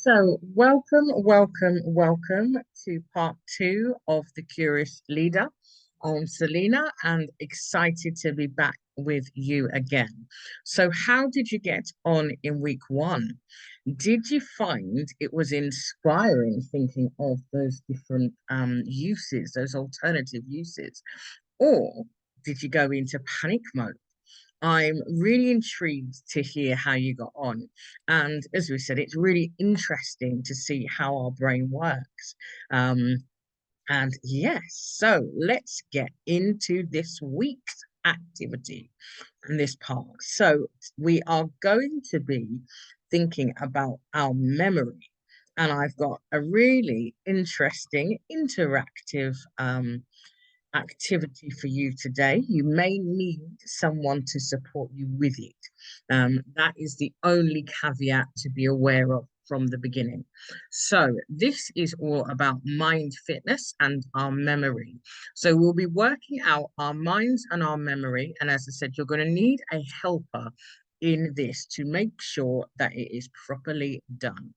So, welcome to part two of The Curious Leader. I'm Selena and excited to be back with you again. So, how did you get on in week one? Did you find it was inspiring thinking of those different uses, those alternative uses? Or did you go into panic mode? I'm really intrigued to hear how you got on. And as we said, it's really interesting to see how our brain works. Um, and yes, so let's get into this week's activity and this part. So we are going to be thinking about our memory. And I've got a really interesting interactive activity for you today. You may need someone to support you with it. That is the only caveat to be aware of from the beginning. So, this is all about mind fitness and our memory. So, we'll be working out our minds and our memory. And as I said, you're going to need a helper in this to make sure that it is properly done.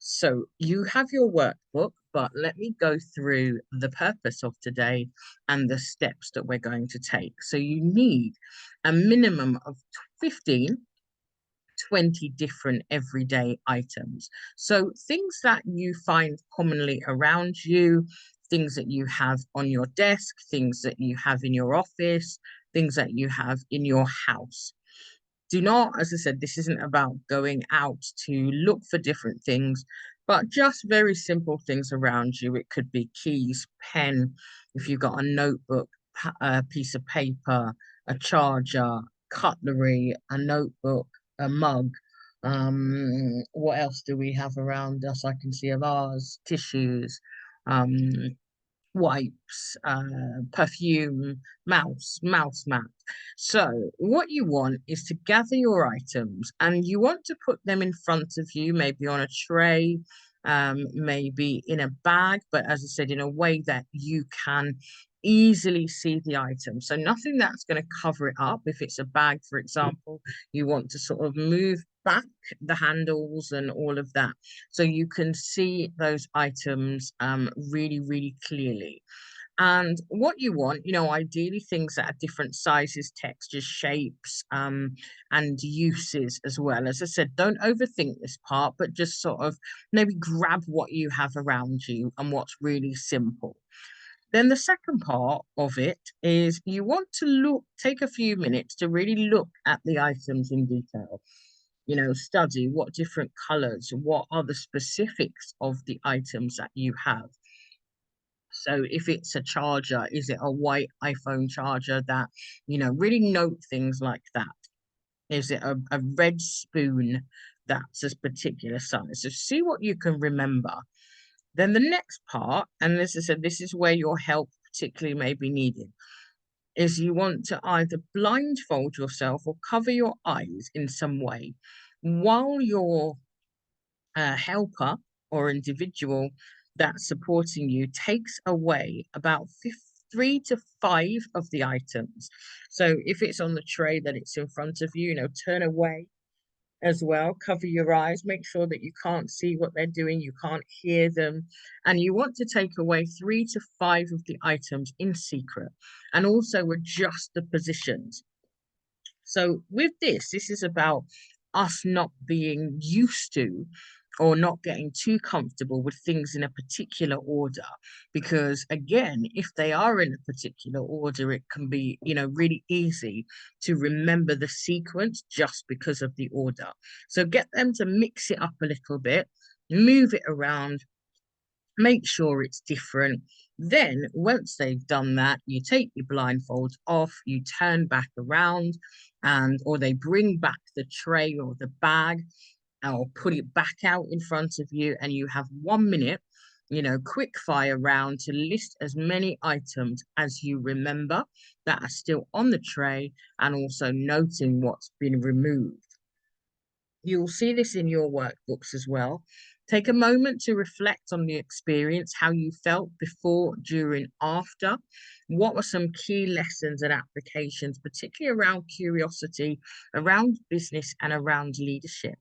So you have your workbook, but let me go through the purpose of today and the steps that we're going to take. So you need a minimum of 15, 20 different everyday items. So things that you find commonly around you, things that you have on your desk, things that you have in your office, things that you have in your house. Do not, as I said, this isn't about going out to look for different things, but just very simple things around you. It could be keys, pen, if you've got a notebook, a piece of paper, a charger, cutlery, a notebook, a mug. What else do we have around us? I can see a vase, tissues, um, wipes, perfume, mouse mat. So, what you want is to gather your items and you want to put them in front of you, maybe on a tray, maybe in a bag, but as I said, in a way that you can easily see the item. So, nothing that's going to cover it up. If it's a bag, for example, you want to sort of move back the handles and all of that so you can see those items really, really clearly. And what you want, ideally things that are different sizes, textures, shapes, and uses as well. As I said, don't overthink this part, but just sort of maybe grab what you have around you and what's really simple. Then the second part of it is you want to take a few minutes to really look at the items in detail. Study what different colors, what are the specifics of the items that you have. So if it's a charger, is it a white iPhone charger that, really note things like that? Is it a red spoon that's a particular size? So see what you can remember. Then the next part, and as I said, this is where your help particularly may be needed, is you want to either blindfold yourself or cover your eyes in some way while your helper or individual that's supporting you takes away about 3 to 5 of the items. So if it's on the tray that it's in front of you, turn away as well, cover your eyes, make sure that you can't see what they're doing, you can't hear them. And you want to take away 3 to 5 of the items in secret and also adjust the positions. So with this is about us not being used to or not getting too comfortable with things in a particular order. Because again, if they are in a particular order, it can be, really easy to remember the sequence just because of the order. So get them to mix it up a little bit, move it around, make sure it's different. Then, once they've done that, you take your blindfolds off, you turn back around, or they bring back the tray or the bag, or put it back out in front of you, and you have 1 minute, quick fire round to list as many items as you remember that are still on the tray, and also noting what's been removed. You'll see this in your workbooks as well. Take a moment to reflect on the experience, how you felt before, during, after. What were some key lessons and applications, particularly around curiosity, around business, and around leadership?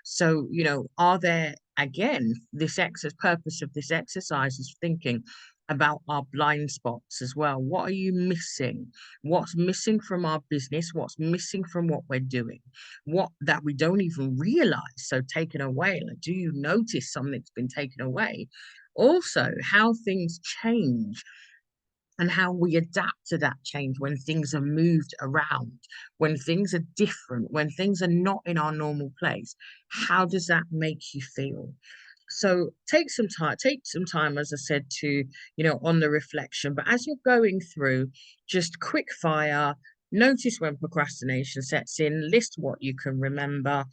So, are there, again, this exercise, purpose of this exercise is thinking about our blind spots as well. What are you missing? What's missing from our business? What's missing from what we're doing? What that we don't even realize? So taken away, like, do you notice something's been taken away? Also, how things change and how we adapt to that change when things are moved around, when things are different, when things are not in our normal place. How does that make you feel? So take some time, as I said, to, on the reflection. But as you're going through, just quick fire, notice when procrastination sets in, list what you can remember,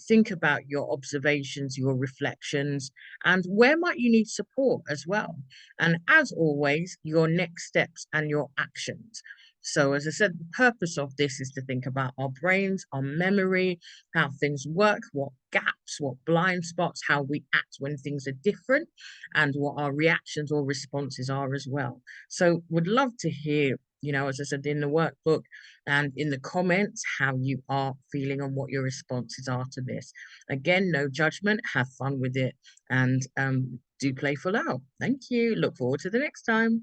think about your observations, your reflections, and where might you need support as well. And as always, your next steps and your actions. So, as I said, the purpose of this is to think about our brains, our memory, how things work, what gaps, what blind spots, how we act when things are different, and what our reactions or responses are as well. So, would love to hear, as I said, in the workbook and in the comments, how you are feeling and what your responses are to this. Again, no judgment, have fun with it, and do play full out. Thank you. Look forward to the next time.